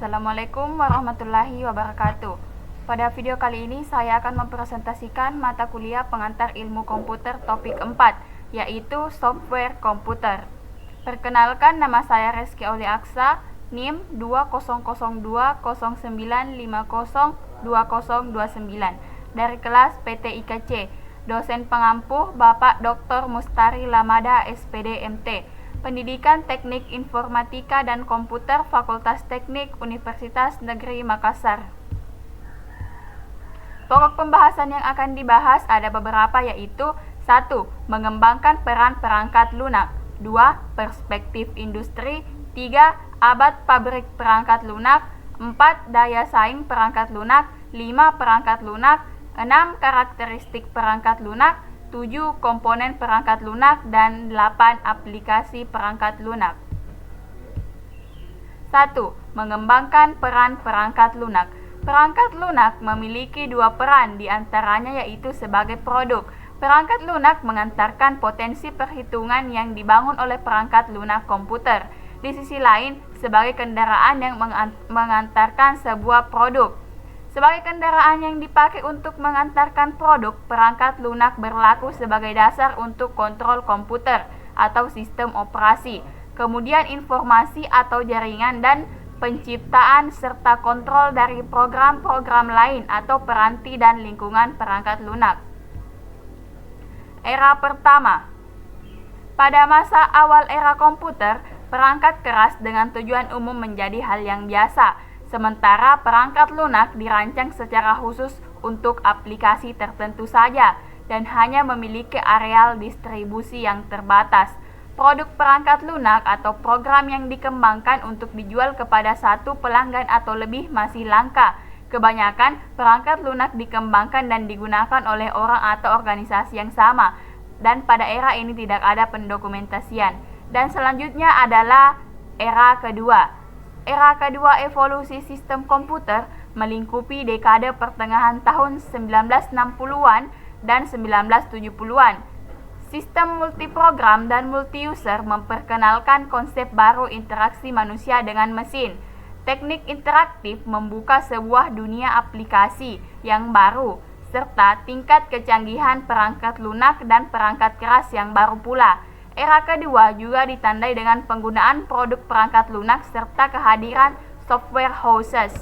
Assalamualaikum warahmatullahi wabarakatuh. Pada video kali ini saya akan mempresentasikan mata kuliah pengantar ilmu komputer topik 4, yaitu software komputer. Perkenalkan, nama saya Reski Aulia Aksa, NIM 200209502029 dari kelas PT IKC. Dosen pengampu Bapak Dr. Mustari Lamada SPD MT. Pendidikan Teknik Informatika dan Komputer Fakultas Teknik Universitas Negeri Makassar. Pokok pembahasan yang akan dibahas ada beberapa, yaitu 1. Mengembangkan peran perangkat lunak, 2. Perspektif industri, 3. Abad pabrik perangkat lunak, 4. Daya saing perangkat lunak, 5. Perangkat lunak, 6. Karakteristik perangkat lunak, 7. Komponen perangkat lunak, dan 8. Aplikasi perangkat lunak. 1. Mengembangkan peran perangkat lunak. Perangkat lunak memiliki dua peran, diantaranya yaitu sebagai produk. Perangkat lunak mengantarkan potensi perhitungan yang dibangun oleh perangkat lunak komputer. Di sisi lain, sebagai kendaraan yang mengantarkan sebuah produk. Sebagai kendaraan yang dipakai untuk mengantarkan produk, perangkat lunak berlaku sebagai dasar untuk kontrol komputer atau sistem operasi, kemudian informasi atau jaringan, dan penciptaan serta kontrol dari program-program lain atau peranti dan lingkungan perangkat lunak. Era pertama. Pada masa awal era komputer, perangkat keras dengan tujuan umum menjadi hal yang biasa. Sementara perangkat lunak dirancang secara khusus untuk aplikasi tertentu saja dan hanya memiliki areal distribusi yang terbatas. Produk perangkat lunak atau program yang dikembangkan untuk dijual kepada satu pelanggan atau lebih masih langka. Kebanyakan perangkat lunak dikembangkan dan digunakan oleh orang atau organisasi yang sama, dan pada era ini tidak ada pendokumentasian. Dan selanjutnya adalah era kedua. Era kedua evolusi sistem komputer melingkupi dekade pertengahan tahun 1960-an dan 1970-an. Sistem multiprogram dan multi-user memperkenalkan konsep baru interaksi manusia dengan mesin. Teknik interaktif membuka sebuah dunia aplikasi yang baru, serta tingkat kecanggihan perangkat lunak dan perangkat keras yang baru pula. Era kedua juga ditandai dengan penggunaan produk perangkat lunak serta kehadiran software houses.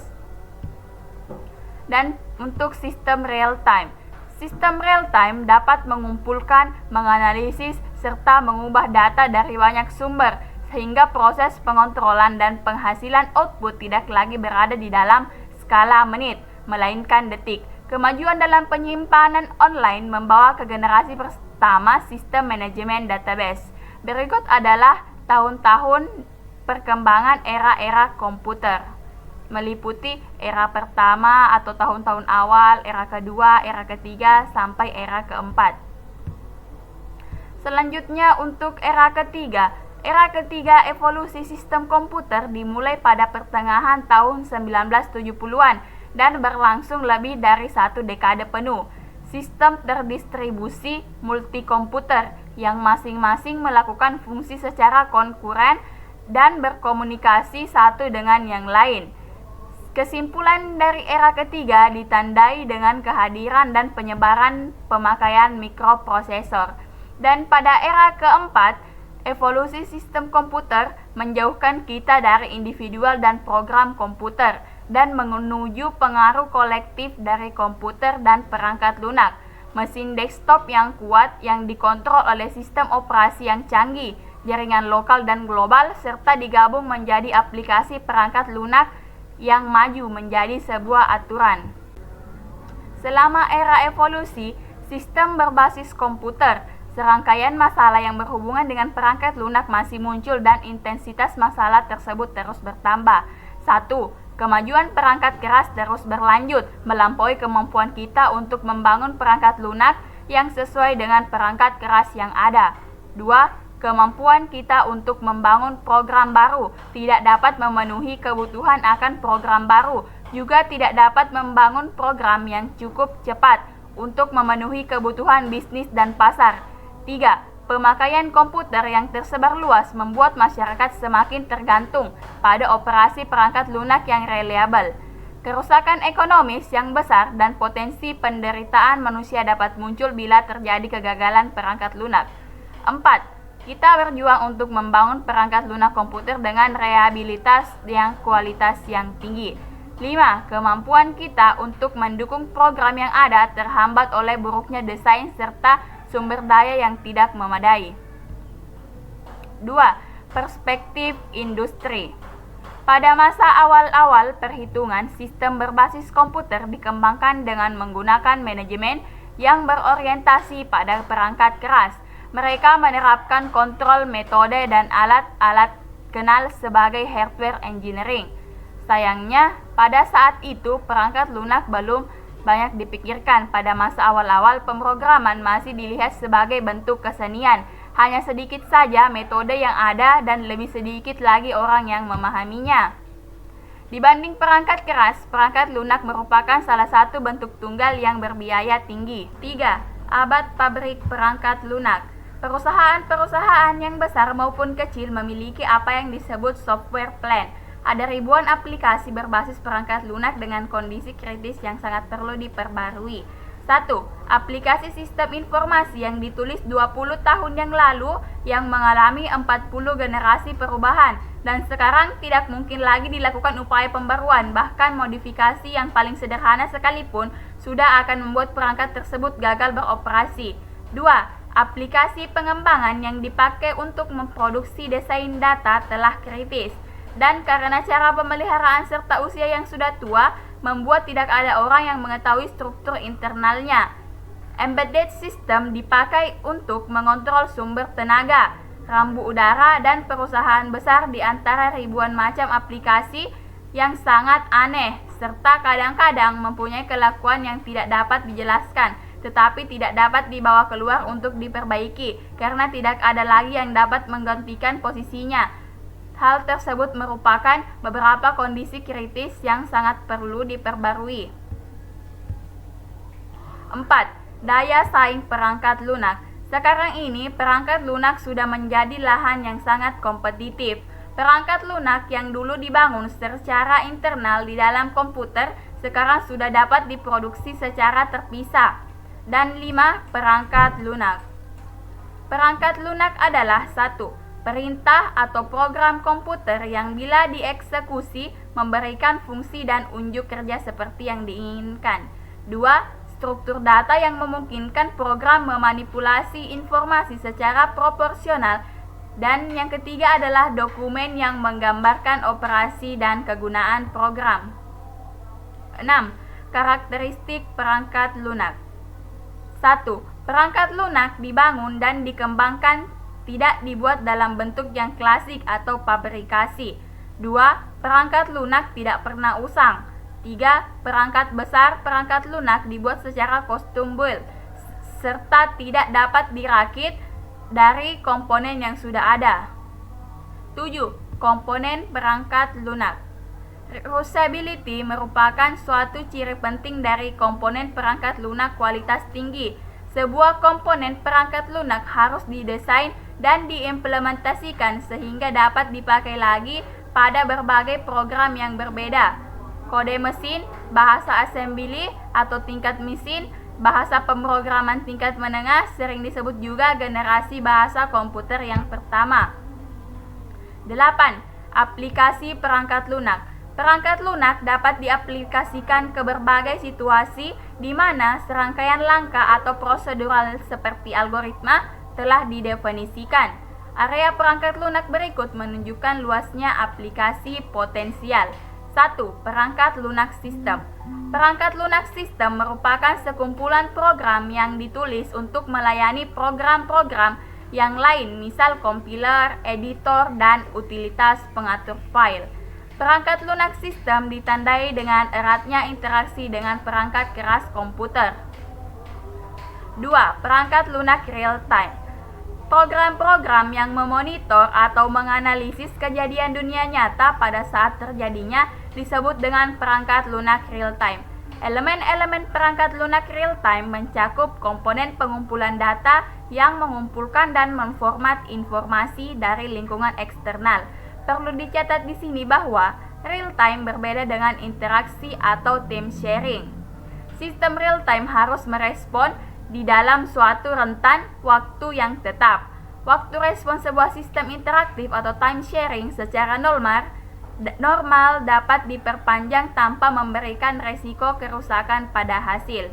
Dan untuk sistem real-time. Sistem real-time dapat mengumpulkan, menganalisis, serta mengubah data dari banyak sumber, sehingga proses pengontrolan dan penghasilan output tidak lagi berada di dalam skala menit, melainkan detik. Kemajuan dalam penyimpanan online membawa ke generasi pertama sistem manajemen database. Berikut adalah tahun-tahun perkembangan era-era komputer, meliputi era pertama atau tahun-tahun awal, era kedua, era ketiga, sampai era keempat. Selanjutnya untuk era ketiga. Era ketiga evolusi sistem komputer dimulai pada pertengahan tahun 1970-an dan berlangsung lebih dari satu dekade penuh. Sistem terdistribusi multikomputer yang masing-masing melakukan fungsi secara konkuren dan berkomunikasi satu dengan yang lain. Kesimpulan dari era ketiga ditandai dengan kehadiran dan penyebaran pemakaian mikroprosesor. Dan pada era keempat, evolusi sistem komputer menjauhkan kita dari individual dan program komputer dan menuju pengaruh kolektif dari komputer dan perangkat lunak. Mesin desktop yang kuat yang dikontrol oleh sistem operasi yang canggih, jaringan lokal dan global, serta digabung menjadi aplikasi perangkat lunak yang maju menjadi sebuah aturan. Selama era evolusi sistem berbasis komputer, serangkaian masalah yang berhubungan dengan perangkat lunak masih muncul dan intensitas masalah tersebut terus bertambah. 1. Kemajuan perangkat keras terus berlanjut, melampaui kemampuan kita untuk membangun perangkat lunak yang sesuai dengan perangkat keras yang ada. 2. Kemampuan kita untuk membangun program baru tidak dapat memenuhi kebutuhan akan program baru, juga tidak dapat membangun program yang cukup cepat untuk memenuhi kebutuhan bisnis dan pasar. 3. Pemakaian komputer yang tersebar luas membuat masyarakat semakin tergantung pada operasi perangkat lunak yang reliabel. Kerusakan ekonomis yang besar dan potensi penderitaan manusia dapat muncul bila terjadi kegagalan perangkat lunak. 4. Kita berjuang untuk membangun perangkat lunak komputer dengan reliabilitas yang kualitas yang tinggi. 5. Kemampuan kita untuk mendukung program yang ada terhambat oleh buruknya desain serta sumber daya yang tidak memadai. 2. Perspektif industri. Pada masa awal-awal perhitungan, sistem berbasis komputer dikembangkan dengan menggunakan manajemen yang berorientasi pada perangkat keras. Mereka menerapkan kontrol metode dan alat-alat kenal sebagai hardware engineering. Sayangnya, pada saat itu perangkat lunak belum banyak dipikirkan. Pada masa awal-awal pemrograman masih dilihat sebagai bentuk kesenian. Hanya sedikit saja metode yang ada dan lebih sedikit lagi orang yang memahaminya. Dibanding perangkat keras, perangkat lunak merupakan salah satu bentuk tunggal yang berbiaya tinggi. 3. Abad pabrik perangkat lunak. Perusahaan-perusahaan yang besar maupun kecil memiliki apa yang disebut software plant. Ada ribuan aplikasi berbasis perangkat lunak dengan kondisi kritis yang sangat perlu diperbarui. 1. Aplikasi sistem informasi yang ditulis 20 tahun yang lalu yang mengalami 40 generasi perubahan dan sekarang tidak mungkin lagi dilakukan upaya pembaruan, bahkan modifikasi yang paling sederhana sekalipun sudah akan membuat perangkat tersebut gagal beroperasi. 2. Aplikasi pengembangan yang dipakai untuk memproduksi desain data telah kritis. Dan karena cara pemeliharaan serta usia yang sudah tua, membuat tidak ada orang yang mengetahui struktur internalnya. Embedded system dipakai untuk mengontrol sumber tenaga, rambu udara, dan perusahaan besar di antara ribuan macam aplikasi yang sangat aneh, serta kadang-kadang mempunyai kelakuan yang tidak dapat dijelaskan, tetapi tidak dapat dibawa keluar untuk diperbaiki, karena tidak ada lagi yang dapat menggantikan posisinya. Hal tersebut merupakan beberapa kondisi kritis yang sangat perlu diperbarui. 4. Daya saing perangkat lunak. Sekarang ini perangkat lunak sudah menjadi lahan yang sangat kompetitif. Perangkat lunak yang dulu dibangun secara internal di dalam komputer sekarang sudah dapat diproduksi secara terpisah. Dan 5. Perangkat lunak. Perangkat lunak adalah 1. Perintah atau program komputer yang bila dieksekusi memberikan fungsi dan unjuk kerja seperti yang diinginkan. 2. Struktur data yang memungkinkan program memanipulasi informasi secara proporsional. Dan yang ketiga adalah dokumen yang menggambarkan operasi dan kegunaan program. 6. Karakteristik perangkat lunak. 1. Perangkat lunak dibangun dan dikembangkan tidak dibuat dalam bentuk yang klasik atau pabrikasi. 2. Perangkat lunak tidak pernah usang. 3. Perangkat besar perangkat lunak dibuat secara custom build serta tidak dapat dirakit dari komponen yang sudah ada. 7. Komponen perangkat lunak. Reusability merupakan suatu ciri penting dari komponen perangkat lunak kualitas tinggi. Sebuah komponen perangkat lunak harus didesain dan diimplementasikan sehingga dapat dipakai lagi pada berbagai program yang berbeda. Kode mesin, bahasa assembly atau tingkat mesin, bahasa pemrograman tingkat menengah, sering disebut juga generasi bahasa komputer yang pertama. 8. Aplikasi perangkat lunak. Perangkat lunak dapat diaplikasikan ke berbagai situasi di mana serangkaian langkah atau prosedural seperti algoritma telah didefinisikan. Area perangkat lunak berikut menunjukkan luasnya aplikasi potensial. 1. Perangkat lunak sistem. Perangkat lunak sistem merupakan sekumpulan program yang ditulis untuk melayani program-program yang lain, misal kompiler, editor, dan utilitas pengatur file. Perangkat lunak sistem ditandai dengan eratnya interaksi dengan perangkat keras komputer. 2. Perangkat lunak real time. Program-program yang memonitor atau menganalisis kejadian dunia nyata pada saat terjadinya disebut dengan perangkat lunak real time. Elemen-elemen perangkat lunak real time mencakup komponen pengumpulan data yang mengumpulkan dan memformat informasi dari lingkungan eksternal. Perlu dicatat di sini bahwa real time berbeda dengan interaksi atau time sharing. Sistem real time harus merespon di dalam suatu rentan waktu yang tetap. Waktu respon sebuah sistem interaktif atau time sharing secara normal dapat diperpanjang tanpa memberikan resiko kerusakan pada hasil.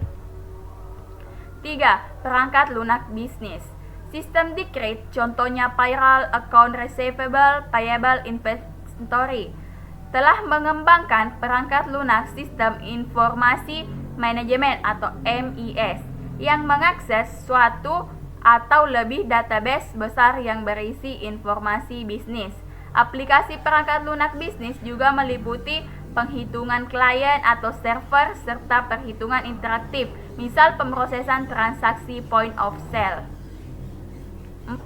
3. Perangkat lunak bisnis. Sistem Decred, contohnya payroll, account receivable, payable, inventory, telah mengembangkan perangkat lunak sistem informasi manajemen atau MES yang mengakses suatu atau lebih database besar yang berisi informasi bisnis. Aplikasi perangkat lunak bisnis juga meliputi penghitungan klien atau server serta perhitungan interaktif, misal pemrosesan transaksi point of sale. 4.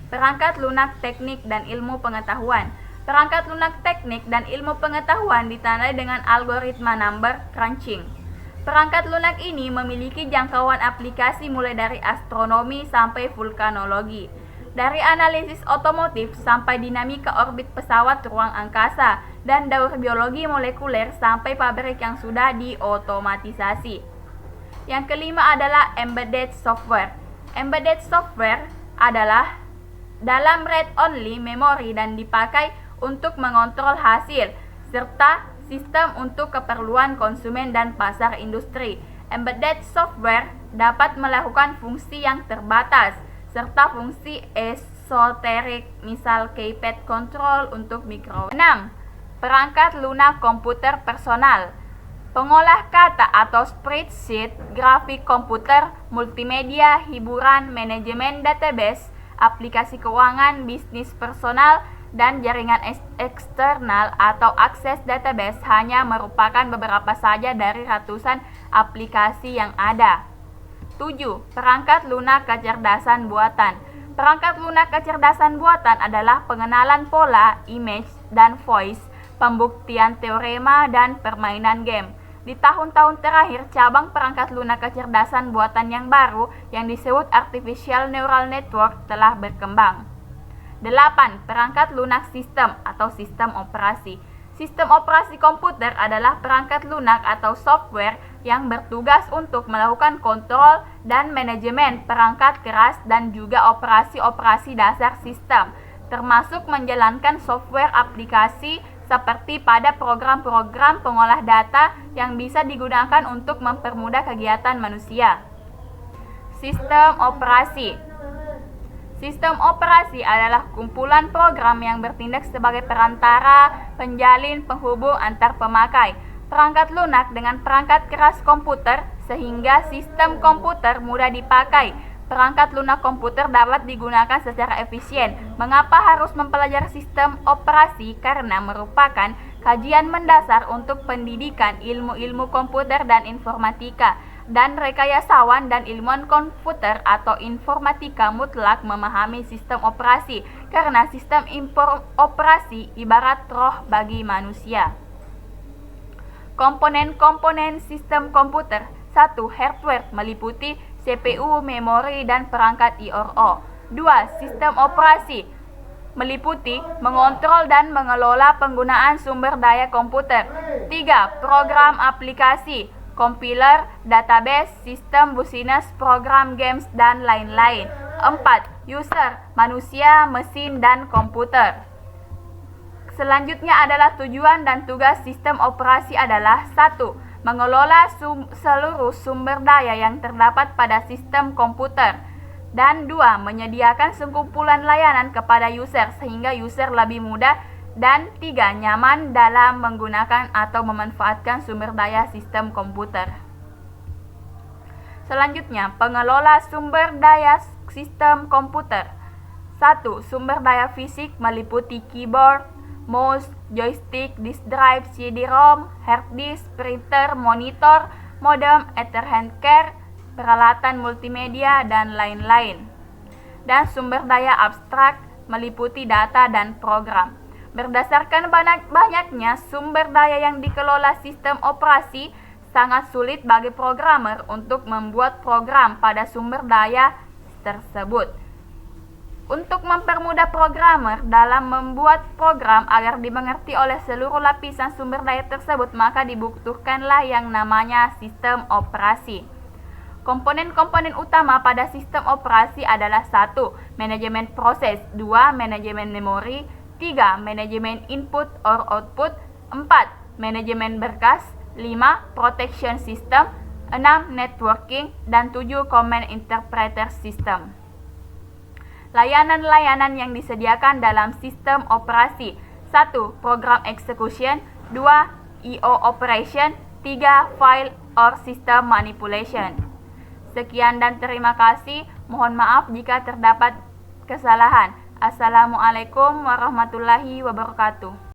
Perangkat lunak teknik dan ilmu pengetahuan. Perangkat lunak teknik dan ilmu pengetahuan ditandai dengan algoritma number crunching. Perangkat lunak ini memiliki jangkauan aplikasi mulai dari astronomi sampai vulkanologi, dari analisis otomotif sampai dinamika orbit pesawat ruang angkasa, dan daur biologi molekuler sampai pabrik yang sudah diotomatisasi. Yang kelima adalah embedded software. Embedded software adalah dalam read-only memory dan dipakai untuk mengontrol hasil, serta sistem untuk keperluan konsumen dan pasar industri. Embedded software dapat melakukan fungsi yang terbatas, serta fungsi esoterik, misal keypad control untuk mikro. 6. Perangkat lunak komputer personal. Pengolah kata atau spreadsheet, grafik komputer, multimedia, hiburan, manajemen database, aplikasi keuangan, bisnis personal, dan jaringan eksternal atau akses database hanya merupakan beberapa saja dari ratusan aplikasi yang ada. 7. Perangkat lunak kecerdasan buatan. Perangkat lunak kecerdasan buatan adalah pengenalan pola, image, dan voice, pembuktian teorema, dan permainan game. Di tahun-tahun terakhir, cabang perangkat lunak kecerdasan buatan yang baru yang disebut Artificial Neural Network telah berkembang. 8. Perangkat lunak sistem atau sistem operasi. Sistem operasi komputer adalah perangkat lunak atau software yang bertugas untuk melakukan kontrol dan manajemen perangkat keras dan juga operasi-operasi dasar sistem, termasuk menjalankan software aplikasi seperti pada program-program pengolah data yang bisa digunakan untuk mempermudah kegiatan manusia. Sistem operasi. Sistem operasi adalah kumpulan program yang bertindak sebagai perantara, penjalin, penghubung antar pemakai perangkat lunak dengan perangkat keras komputer sehingga sistem komputer mudah dipakai. Perangkat lunak komputer dapat digunakan secara efisien. Mengapa harus mempelajari sistem operasi? Karena merupakan kajian mendasar untuk pendidikan ilmu-ilmu komputer dan informatika. Dan rekayasawan dan ilmuwan komputer atau informatika mutlak memahami sistem operasi, karena sistem operasi ibarat roh bagi manusia. Komponen-komponen sistem komputer. 1. Hardware meliputi CPU, memori, dan perangkat I/O. 2. Sistem operasi meliputi mengontrol dan mengelola penggunaan sumber daya komputer. 3. Program aplikasi, compiler, database, sistem business, program games, dan lain-lain. 4. User, manusia, mesin, dan komputer. Selanjutnya adalah tujuan dan tugas sistem operasi adalah 1. Mengelola seluruh sumber daya yang terdapat pada sistem komputer. Dan 2. Menyediakan sekumpulan layanan kepada user sehingga user lebih mudah. Dan 3. Nyaman dalam menggunakan atau memanfaatkan sumber daya sistem komputer. Selanjutnya, pengelola sumber daya sistem komputer. 1. Sumber daya fisik meliputi keyboard, mouse, joystick, disk drive, CD-ROM, hard disk, printer, monitor, modem, Ethernet card, peralatan multimedia, dan lain-lain. Dan sumber daya abstrak meliputi data dan program. Berdasarkan banyaknya sumber daya yang dikelola sistem operasi, sangat sulit bagi programmer untuk membuat program pada sumber daya tersebut. Untuk mempermudah programmer dalam membuat program agar dimengerti oleh seluruh lapisan sumber daya tersebut, maka dibutuhkanlah yang namanya sistem operasi. Komponen-komponen utama pada sistem operasi adalah 1. Manajemen proses, 2. Manajemen memori, 3. Manajemen input or output, 4. Manajemen berkas, 5. Protection system, 6. Networking, dan 7. Command interpreter system. Layanan-layanan yang disediakan dalam sistem operasi: 1. Program execution, 2. I/O operation, 3. File or system manipulation. Sekian dan terima kasih. Mohon maaf jika terdapat kesalahan. Assalamualaikum warahmatullahi wabarakatuh.